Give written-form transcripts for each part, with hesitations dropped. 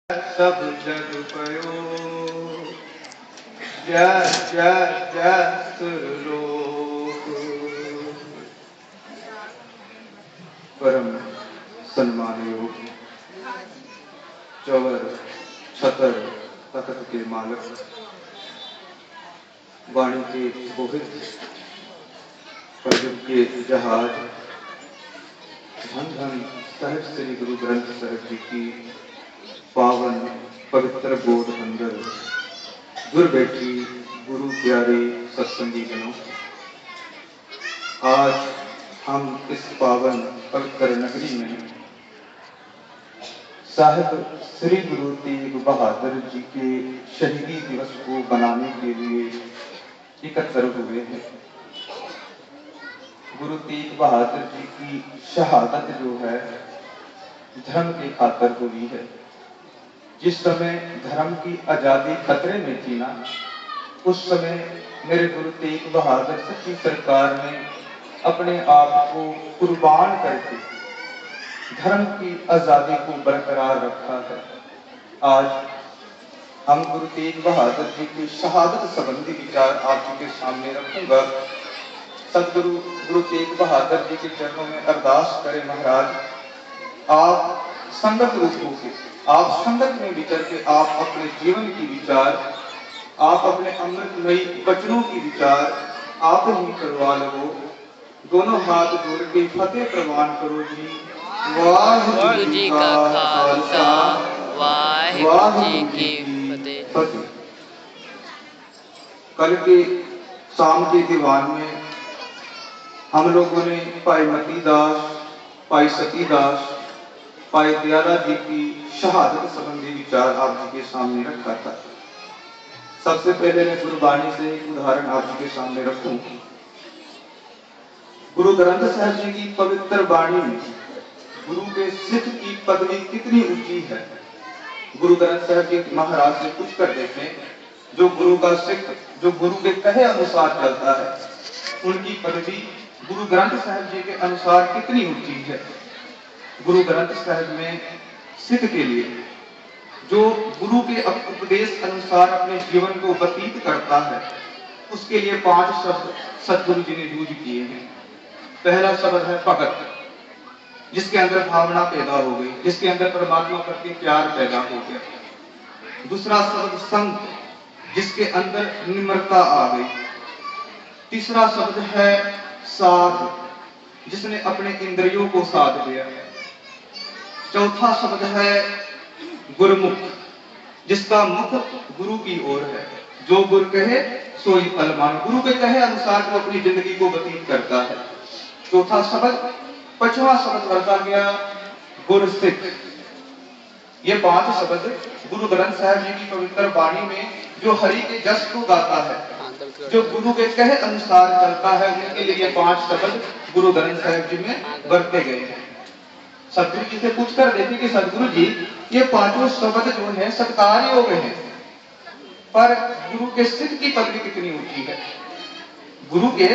सब जग पयो जय जय जय सुरलोक। परम सम्मानयोग चवर छतर तख्त के मालक, वाणी के बोहित प्रयुग के जहाज, धन धन साहिब श्री गुरु ग्रंथ साहिब जी की पावन पवित्र बोध अंदर गुर बैठी गुरु प्यारे सत्संगी जनों, आज हम इस पावन पवित्र नगरी में साहिब श्री गुरु तेग बहादुर जी के शहीदी दिवस को बनाने के लिए एकत्र हुए हैं। गुरु तेग बहादुर जी की शहादत जो है धर्म के खातिर हुई है। जिस समय धर्म की आजादी खतरे में थी ना, उस समय मेरे गुरु तेग बहादुर सच्ची सरकार ने अपने आप को कुर्बान करके धर्म की आजादी को बरकरार रखा है। आज हम गुरु तेग बहादुर जी की शहादत संबंधी विचार आप जी के सामने रखूंगा। सदगुरु गुरु तेग बहादुर जी के चरणों में अरदास करें, महाराज आप संगत रूप होके, आप संगत में विचर के आप अपने जीवन की विचार, आप अपने अमृतमयी वचनों की विचार आप ही करवा लो। दोनों हाथ जोड़ के फतेह प्रवान करो जी। वाहिगुरु जी का खालसा, वाहिगुरु जी की फतेह। कल के शाम के दीवान में हम लोगों ने भाई मती दास, भाई सती दास, भाई दयाला जी की शहादत संबंधी विचार आप जी के सामने रखा था। सबसे पहले मैं गुरुबाणी से एक उदाहरण आप जी के सामने रखूं। गुरु ग्रंथ साहिब जी की पवित्र वाणी में गुरु के सिख की पदवी कितनी ऊंची है। गुरु ग्रंथ साहिब जी महाराज से पूछ कर देखें, जो गुरु का सिख, जो गुरु के कहे अनुसार चलता है, उनकी पदवी गुरु ग्रंथ साहिब जी के अनुसार कितनी ऊंची है। गुरु ग्रंथ साहिब में सिख के लिए जो गुरु के उपदेश अनुसार अपने जीवन को व्यतीत करता है, उसके लिए 5 शब्द सदगुरु जी ने यूज किए हैं। पहला शब्द है भगत, जिसके अंदर भावना पैदा हो गई, जिसके अंदर परमात्मा प्रति प्यार पैदा हो गया। दूसरा शब्द संत, जिसके अंदर निम्रता आ गई। तीसरा शब्द है साध, जिसने अपने इंद्रियों को साध लिया। चौथा शब्द है गुरुमुख, जिसका मुख गुरु की ओर है। जो गुरु कहे सोई फल मान, गुरु के कहे अनुसार वो अपनी जिंदगी को व्यतीत करता है। चौथा शब्द, 5वां शब्द बढ़ता गया गुरसिख। ये 5 शब्द गुरु ग्रंथ साहिब जी की पवित्र वाणी में जो हरि के जस को गाता है, जो गुरु के कहे अनुसार चलता है, उनके लिए ये 5 शब्द गुरु ग्रंथ साहिब जी में बरते गए हैं। सदगुरु जी से पूछकर देखे कि सदगुरु जी ये 5 शब्द जो है सत्कार योग्य है, पर गुरु के सिख की पदवी कितनी ऊंची है। गुरु के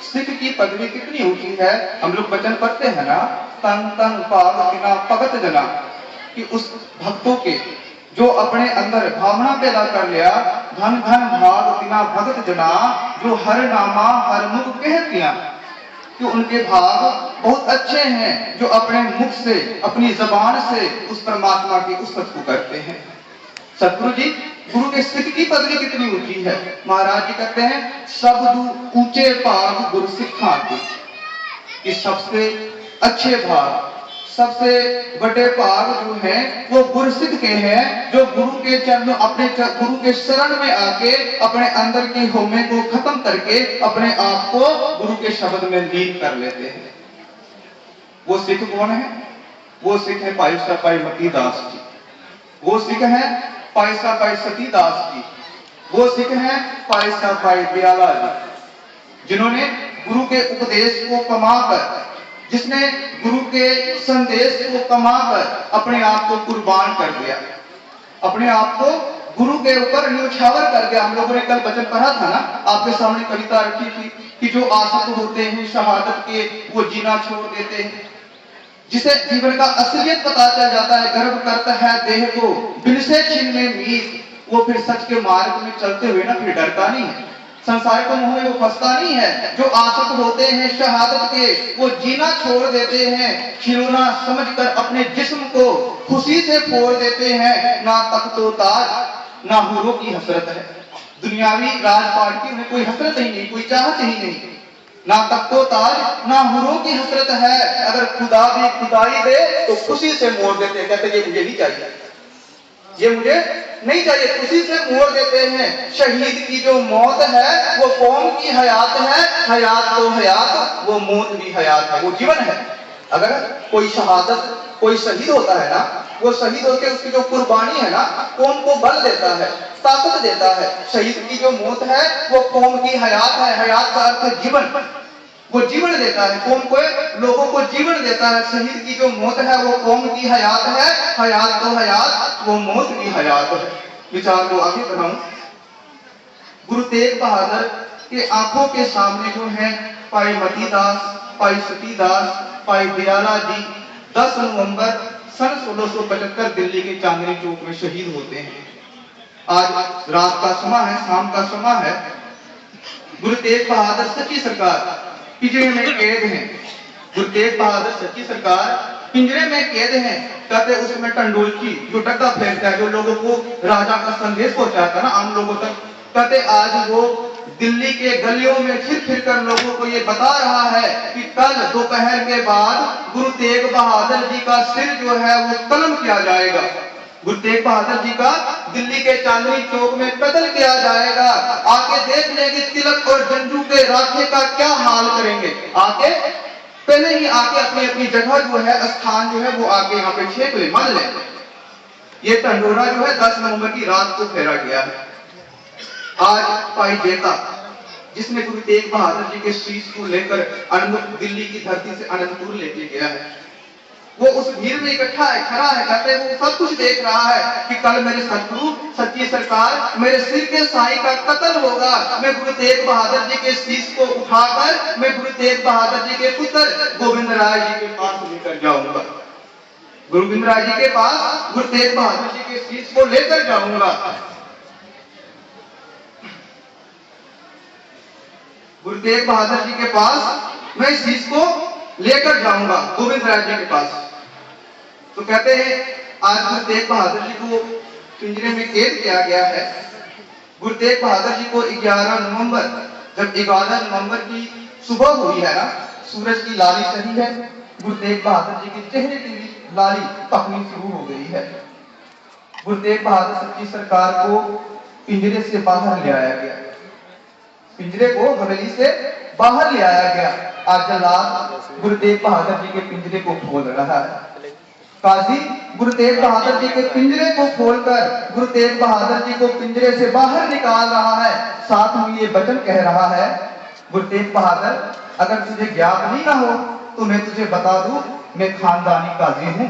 सिख की पदवी कितनी ऊंची है। हम लोग वचन पढ़ते हैं ना, तन तन पाग तिना भगत जना, कि उस भक्तों के जो अपने अंदर भावना पैदा कर लिया, धन धन भाग तिना भगत जना, जो हर नामा हर मुख कहतियां, कि उनके भाग बहुत अच्छे हैं, जो अपने मुख से, अपनी जबान से उस परमात्मा की उस्तत को करते हैं। सतगुरु जी गुरु के सिख की पदवी कितनी ऊंची है। महाराज जी कहते हैं सब ऊंचे भाग गुरु सिखा के, कि सबसे अच्छे भाग, सबसे बड़े भाग जो हैं वो गुरसिद्ध के हैं, जो गुरु के चरणों, अपने गुरु के शरण में आके अपने अंदर की होमे को खत्म करके अपने आप को गुरु के शब्द में लीन कर लेते हैं। वो सिख कौन है? वो सिख है भाई साहब भाई मती दास जी, वो सिख है भाई साहब भाई सती दास जी, वो सिख है भाई साहब भाई दयाला जी, जिन्होंने गुरु के उपदेश को कमाकर, जिसने गुरु के संदेश को कमाकर अपने आप को कुर्बान कर दिया, अपने आप को गुरु के ऊपर न्यौछावर कर दिया। हम लोगों ने कल वचन पढ़ा था ना, आपके सामने कविता रखी थी कि जो आसक्त होते हैं शहादत के, वो जीना छोड़ देते हैं। जिसे जीवन का असलियत पता चल जाता है, गर्व करता है देह को बिन से छिन में मीत, वो फिर सच के मार्ग में चलते हुए ना फिर डरता नहीं है, संसार को मोह में वो फंसता नहीं है। जो आसक्त होते हैं शहादत के, वो जीना छोड़ देते हैं, खिलौना समझकर अपने जिस्म को खुशी से फोड़ देते हैं। ना तख्तो ताज ना हुरों की हसरत है, दुनियावी राजपाट की उन्हें कोई हसरत ही नहीं, कोई चाहत ही नहीं। ना तख्तो ताज ना हुरों की हसरत है, अगर खुदा भी खुदाई दे तो खुशी से मोड़ देते हैं, कहते ये मुझे नहीं चाहिए, ये मुझे नहीं चाहिए, खुशी से मोड़ देते हैं। शहीद की जो मौत है वो कौम की हयात है, हयात तो हयात, वो मौत भी हयात है, वो जीवन है। अगर कोई शहादत, कोई शहीद होता है ना, वो शहीद होकर उसकी जो कुर्बानी है ना, कौम को बल देता है, ताकत देता है। शहीद की जो मौत है वो कौम की हयात है, हयात का अर्थ जीवन, वो जीवन देता है, कौम को, लोगों को जीवन देता है। शहीद की जो मौत है वो कौम की हयात है, हयात तो हयात, वो मौत की हयात है। विचार को आगे बढ़ाऊं, गुरु तेग बहादुर के आंखों के सामने जो है भाई मती दास, भाई सती दास, भाई दयाला जी 10 नवंबर सन 1675 दिल्ली के चांदनी चौक में शहीद होते हैं। आज रात का समय है, शाम का समय है। गुरु तेग बहादुर सच्ची सरकार पिंजरे में कैद हैं, गुरु तेग बहादुर सच्ची सरकार पिंजरे में कैद हैं। कहते उसमें टंडोलची जो डग्गा फेंकता है, जो लोगों को राजा का संदेश पहुंचाता है ना आम लोगों तक, कहते आज वो दिल्ली के गलियों में फिर कर लोगों को ये बता रहा है कि कल दोपहर के बाद गुरु तेग बहादुर जी का सिर जो है वो कलम किया जाएगा। गुरु तेग बहादुर जी का दिल्ली के चांदनी चौक में कत्ल किया जाएगा। आके देख लेंगे तिलक और जंजू के राखे का क्या हाल करेंगे। आके पहले ही आके अपनी अपनी जगह जो है, स्थान जो है वो आके यहाँ पे छेक ले, मान ले। ये टंडोरा जो है 10 नवंबर की रात को फेरा गया है। आज भाई जेता जिसने गुरु तेग बहादुर जी के शीश को लेकर आनंद दिल्ली की धरती से अनंतपुर लेके गया है, वो उस भीड़ में इकट्ठा है, खड़ा है, कहते हैं वो सब कुछ देख रहा है कि कल मेरे सतगुरु सच्ची सरकार मेरे सिर के साईं का कत्ल होगा। मैं गुरु तेग बहादुर जी के शीश को उठाकर मैं गुरु तेग बहादुर जी के पुत्र गोविंद राय जी के पास लेकर जाऊंगा। गुरु गोविंद राय जी के पास गुरु तेग बहादुर जी के शीश को लेकर जाऊंगा। गुरु तेग बहादुर जी के पास मैं शीश को लेकर जाऊंगा, गोविंद राय जी के पास। तो कहते हैं आज गुरु तेग बहादुर जी को पिंजरे में कैद किया गया है। गुरु तेग बहादुर जी को 11 नवंबर, जब 11 नवंबर की सुबह हुई है ना, सूरज की लाली चढ़ी है, गुरु तेग बहादुर जी के चेहरे की भी लाली पकनी शुरू हो गई है। गुरु तेग बहादुर सच्ची सरकार को पिंजरे से बाहर ले आया गया, पिंजरे को हवेली से बाहर ले आया गया। आज जल्लाद गुरु तेग बहादुर जी के पिंजरे को खोल रहा है। काजी गुरु तेग बहादुर जी के पिंजरे को खोलकर गुरु तेग बहादुर जी को पिंजरे से बाहर निकाल रहा है। साथ में ये वचन कह रहा है, गुरु तेग बहादुर अगर तुझे ज्ञात नहीं ना हो तो मैं तुझे बता दूं, मैं खानदानी काजी हूं।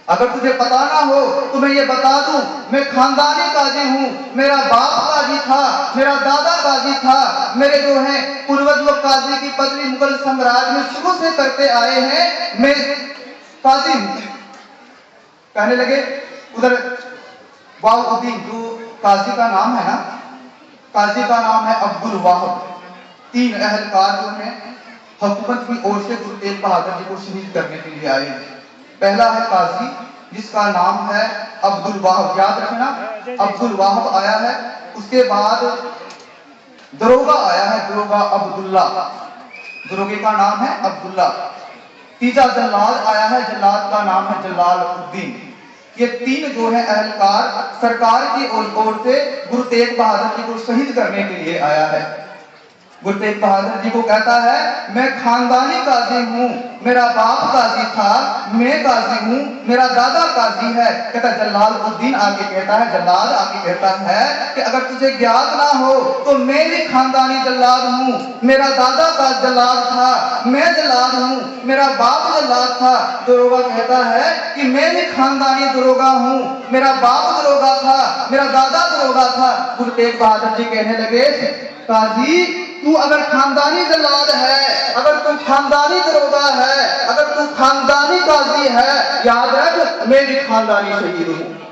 अगर तुझे पता ना हो तो मैं ये बता दूं, मैं खानदानी काजी हूं। मेरा बाप काजी था, मेरा दादा काजी था, मेरे जो है पूर्वज वो काजी की पदवी मुगल साम्राज्य में शुरू से करते आए हैं, मैं काजी हूं। कहने लगे उधर वाहुद्दीन, जो काजी का नाम है ना, काजी का नाम है अब्दुल वाहब। 3 अहलकार जो है हुकूमत की ओर से गुरु तेग बहादुर जी को शहीद करने के लिए आए हैं। पहला है काजी जिसका नाम है अब्दुल वाहब, याद रखना अब्दुल वाहब आया है। उसके बाद दरोगा आया है, दरोगा अब्दुल्ला, दरोगे का नाम है अब्दुल्ला। तीजा जल्लाद आया है, जल्लाद का नाम है जलालुद्दीन। ये 3 जो है अहलकार सरकार की ओर से गुरु तेग बहादुर जी को शहीद करने के लिए आया है। गुरु तेग बहादुर जी को कहता है मैं खानदानी काजी हूं, मेरा बाप काजी था, मैं काजी हूं, मेरा दादा काजी है। कहता जलालुद्दीन आगे कहता है, जल्लाद आगे कहता है कि अगर तुझे ज्ञात ना हो तो मैं भी खानदानी जल्लाद हूं। मेरा दादा का जल्लाद था, मैं जल्लाद हूं, मेरा बाप जल्लाद था। दरोगा कहता है कि मैं भी खानदानी दरोगा हूं, मेरा बाप दरोगा था, मेरा दादा दरोगा था। गुरु तेग बहादुर जी कहने लगे काजी तू अगर खानदानी जल्लाद है, अगर तू खानदानी दरोगा है, अगर तू खानदानी काजी है, याद रख मेरी खानदानी शहीद हूं।